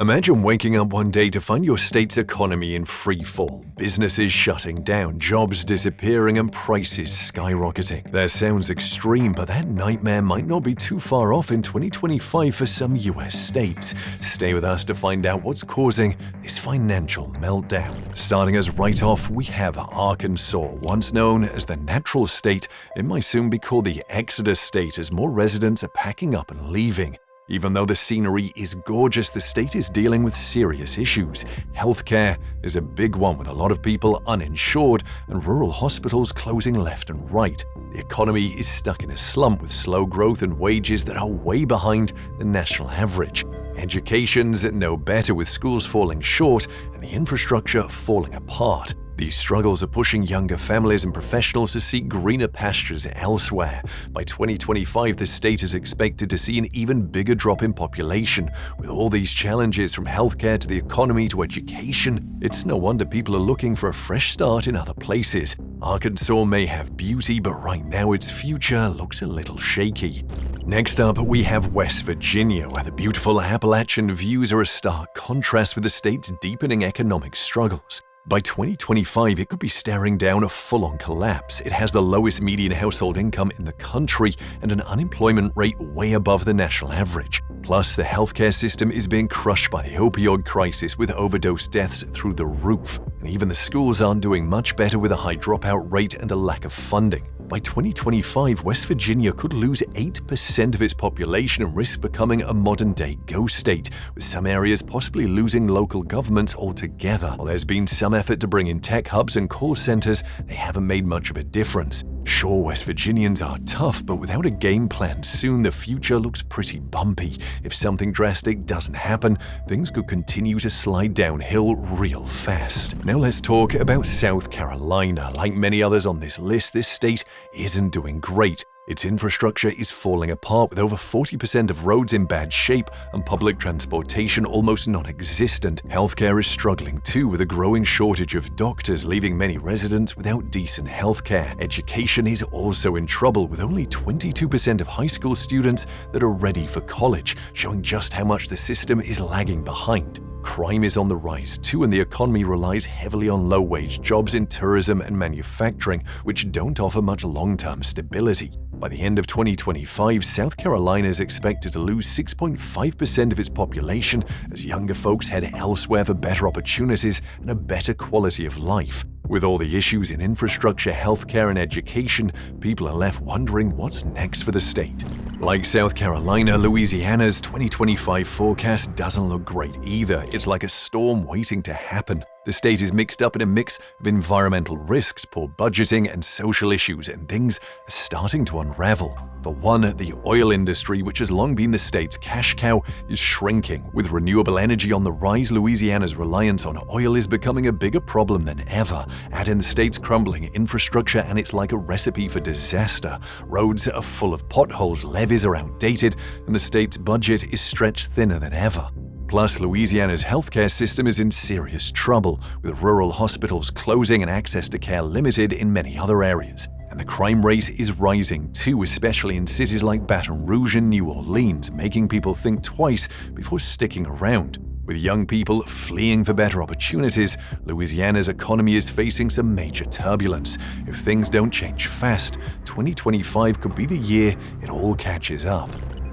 Imagine waking up one day to find your state's economy in free fall, businesses shutting down, jobs disappearing, and prices skyrocketing. That sounds extreme, but that nightmare might not be too far off in 2025 for some US states. Stay with us to find out what's causing this financial meltdown. Starting us right off, we have Arkansas, once known as the natural state. It might soon be called the Exodus state as more residents are packing up and leaving. Even though the scenery is gorgeous, the state is dealing with serious issues. Healthcare is a big one, with a lot of people uninsured and rural hospitals closing left and right. The economy is stuck in a slump with slow growth and wages that are way behind the national average. Education's no better, with schools falling short and the infrastructure falling apart. These struggles are pushing younger families and professionals to seek greener pastures elsewhere. By 2025, the state is expected to see an even bigger drop in population. With all these challenges, from healthcare to the economy to education, it's no wonder people are looking for a fresh start in other places. Arkansas may have beauty, but right now its future looks a little shaky. Next up, we have West Virginia, where the beautiful Appalachian views are a stark contrast with the state's deepening economic struggles. By 2025, it could be staring down a full-on collapse. It has the lowest median household income in the country and an unemployment rate way above the national average. Plus, the healthcare system is being crushed by the opioid crisis, with overdose deaths through the roof. And even the schools aren't doing much better, with a high dropout rate and a lack of funding. By 2025, West Virginia could lose 8% of its population and risk becoming a modern-day ghost state, with some areas possibly losing local government altogether. While there's been some effort to bring in tech hubs and call centers, they haven't made much of a difference. Sure, West Virginians are tough, but without a game plan, soon the future looks pretty bumpy. If something drastic doesn't happen, things could continue to slide downhill real fast. Now let's talk about South Carolina. Like many others on this list, this state isn't doing great. Its infrastructure is falling apart, with over 40% of roads in bad shape and public transportation almost non-existent. Healthcare is struggling too, with a growing shortage of doctors, leaving many residents without decent healthcare. Education is also in trouble, with only 22% of high school students that are ready for college, showing just how much the system is lagging behind. Crime is on the rise too, and the economy relies heavily on low-wage jobs in tourism and manufacturing, which don't offer much long-term stability. By the end of 2025, South Carolina is expected to lose 6.5% of its population as younger folks head elsewhere for better opportunities and a better quality of life. With all the issues in infrastructure, healthcare, and education, people are left wondering what's next for the state. Like South Carolina, Louisiana's 2025 forecast doesn't look great either. It's like a storm waiting to happen. The state is mixed up in a mix of environmental risks, poor budgeting, and social issues, and things are starting to unravel. For one, the oil industry, which has long been the state's cash cow, is shrinking. With renewable energy on the rise, Louisiana's reliance on oil is becoming a bigger problem than ever. Add in the state's crumbling infrastructure, and it's like a recipe for disaster. Roads are full of potholes, levees are outdated, and the state's budget is stretched thinner than ever. Plus, Louisiana's healthcare system is in serious trouble, with rural hospitals closing and access to care limited in many other areas. And the crime rate is rising too, especially in cities like Baton Rouge and New Orleans, making people think twice before sticking around. With young people fleeing for better opportunities, Louisiana's economy is facing some major turbulence. If things don't change fast, 2025 could be the year it all catches up.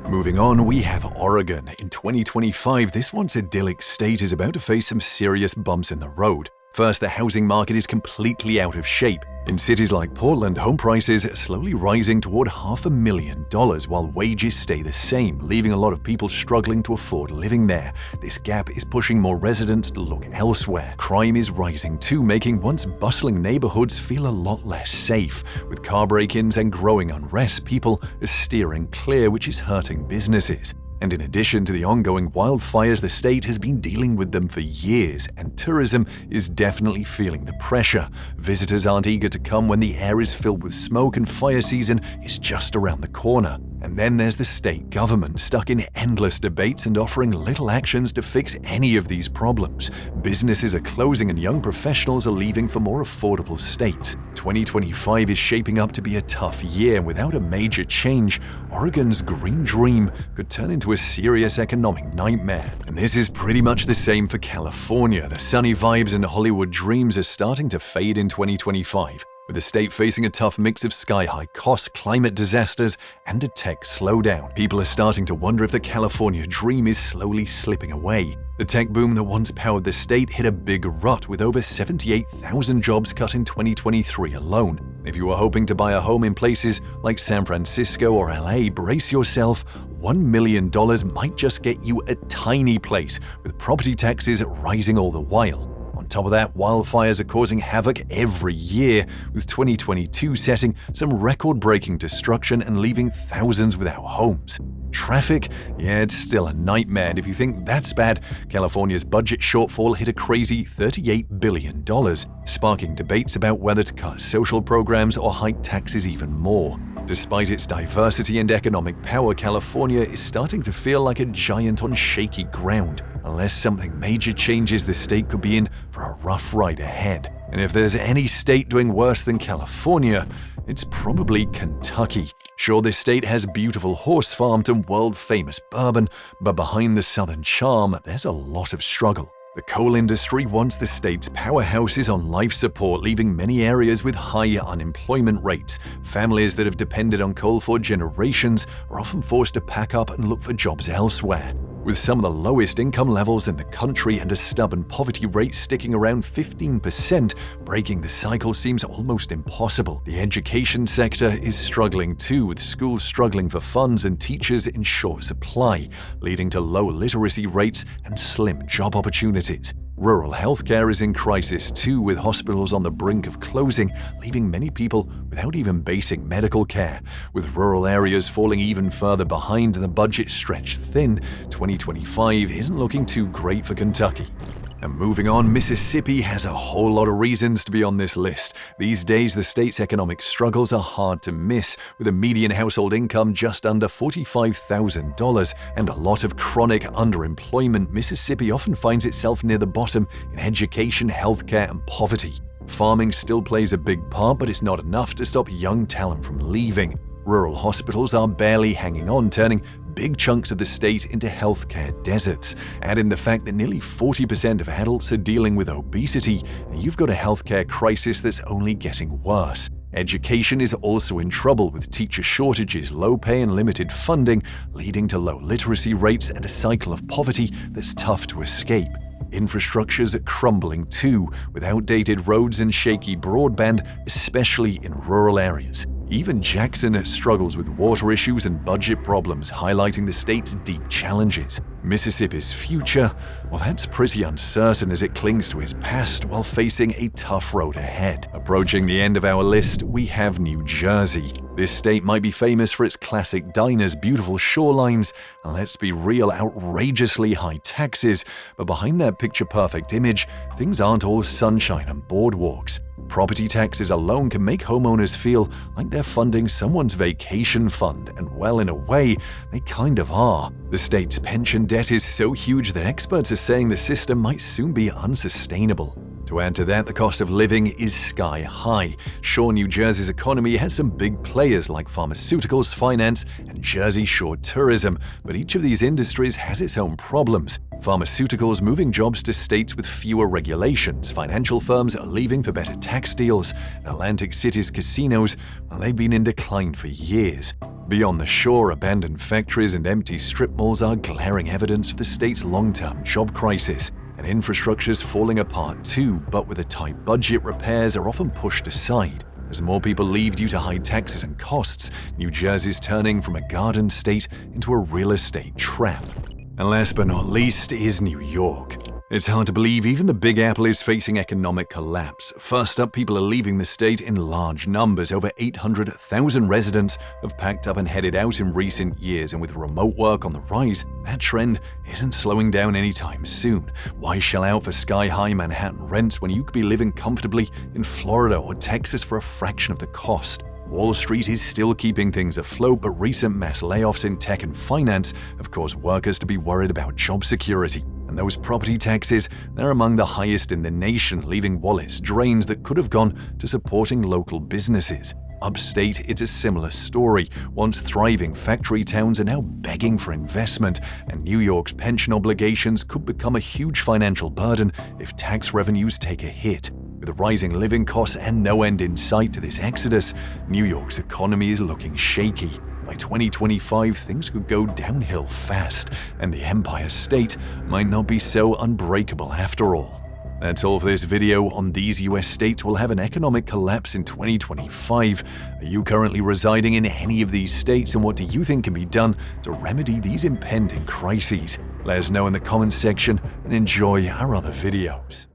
Moving on, we have Oregon. In 2025, this once idyllic state is about to face some serious bumps in the road. First, the housing market is completely out of shape. In cities like Portland, home prices are slowly rising toward $500,000 while wages stay the same, leaving a lot of people struggling to afford living there. This gap is pushing more residents to look elsewhere. Crime is rising too, making once bustling neighborhoods feel a lot less safe. With car break-ins and growing unrest, people are steering clear, which is hurting businesses. And in addition to the ongoing wildfires, the state has been dealing with them for years, and tourism is definitely feeling the pressure. Visitors aren't eager to come when the air is filled with smoke and fire season is just around the corner. And then there's the state government, stuck in endless debates and offering little actions to fix any of these problems. Businesses are closing and young professionals are leaving for more affordable states. 2025 is shaping up to be a tough year, and without a major change, Oregon's green dream could turn into a serious economic nightmare. And this is pretty much the same for California. The sunny vibes and Hollywood dreams are starting to fade in 2025. With the state facing a tough mix of sky-high costs, climate disasters, and a tech slowdown, people are starting to wonder if the California dream is slowly slipping away. The tech boom that once powered the state hit a big rut, with over 78,000 jobs cut in 2023 alone. If you were hoping to buy a home in places like San Francisco or LA, brace yourself. $1 million might just get you a tiny place, with property taxes rising all the while. On top of that, wildfires are causing havoc every year, with 2022 setting some record-breaking destruction and leaving thousands without homes. Traffic? Yeah, it's still a nightmare, and if you think that's bad, California's budget shortfall hit a crazy $38 billion, sparking debates about whether to cut social programs or hike taxes even more. Despite its diversity and economic power, California is starting to feel like a giant on shaky ground. Unless something major changes, the state could be in for a rough ride ahead. And if there's any state doing worse than California, it's probably Kentucky. Sure, this state has beautiful horse farms and world-famous bourbon, but behind the southern charm, there's a lot of struggle. The coal industry, once the state's powerhouse, is on life support, leaving many areas with high unemployment rates. Families that have depended on coal for generations are often forced to pack up and look for jobs elsewhere. With some of the lowest income levels in the country and a stubborn poverty rate sticking around 15%, breaking the cycle seems almost impossible. The education sector is struggling too, with schools struggling for funds and teachers in short supply, leading to low literacy rates and slim job opportunities. Rural healthcare is in crisis too, with hospitals on the brink of closing, leaving many people without even basic medical care. With rural areas falling even further behind and the budget stretched thin, 2025 isn't looking too great for Kentucky. And moving on, Mississippi has a whole lot of reasons to be on this list. These days, the state's economic struggles are hard to miss, with a median household income just under $45,000 and a lot of chronic underemployment. Mississippi often finds itself near the bottom in education, healthcare, and poverty. Farming still plays a big part, but it's not enough to stop young talent from leaving. Rural hospitals are barely hanging on, turning big chunks of the state into healthcare deserts. Add in the fact that nearly 40% of adults are dealing with obesity, and you've got a healthcare crisis that's only getting worse. Education is also in trouble, with teacher shortages, low pay, and limited funding, leading to low literacy rates and a cycle of poverty that's tough to escape. Infrastructure's crumbling too, with outdated roads and shaky broadband, especially in rural areas. Even Jackson struggles with water issues and budget problems, highlighting the state's deep challenges. Mississippi's future, well, that's pretty uncertain as it clings to its past while facing a tough road ahead. Approaching the end of our list, we have New Jersey. This state might be famous for its classic diners, beautiful shorelines, and let's be real, outrageously high taxes. But behind that picture-perfect image, things aren't all sunshine and boardwalks. Property taxes alone can make homeowners feel like they're funding someone's vacation fund, and well, in a way, they kind of are. The state's pension debt is so huge that experts are saying the system might soon be unsustainable. To add to that, the cost of living is sky high. Sure, New Jersey's economy has some big players like pharmaceuticals, finance, and Jersey Shore tourism, but each of these industries has its own problems. Pharmaceuticals moving jobs to states with fewer regulations, financial firms are leaving for better tax deals, and Atlantic City's casinos, well, they've been in decline for years. Beyond the shore, abandoned factories and empty strip malls are glaring evidence of the state's long-term job crisis. And infrastructure's falling apart too, but with a tight budget, repairs are often pushed aside. As more people leave due to high taxes and costs, New Jersey's turning from a garden state into a real estate trap. And last but not least is New York. It's hard to believe even the Big Apple is facing economic collapse. First up, people are leaving the state in large numbers. Over 800,000 residents have packed up and headed out in recent years, and with remote work on the rise, that trend isn't slowing down anytime soon. Why shell out for sky-high Manhattan rents when you could be living comfortably in Florida or Texas for a fraction of the cost? Wall Street is still keeping things afloat, but recent mass layoffs in tech and finance have caused workers to be worried about job security. And And those property taxes, they're among the highest in the nation, leaving wallets drained that could have gone to supporting local businesses. Upstate, it's a similar story. Once thriving factory towns are now begging for investment, and New York's pension obligations could become a huge financial burden if tax revenues take a hit. With rising living costs and no end in sight to this exodus, New York's economy is looking shaky. By 2025, things could go downhill fast, and the Empire State might not be so unbreakable after all. That's all for this video on these US states will have an economic collapse in 2025. Are you currently residing in any of these states, and what do you think can be done to remedy these impending crises? Let us know in the comments section and enjoy our other videos.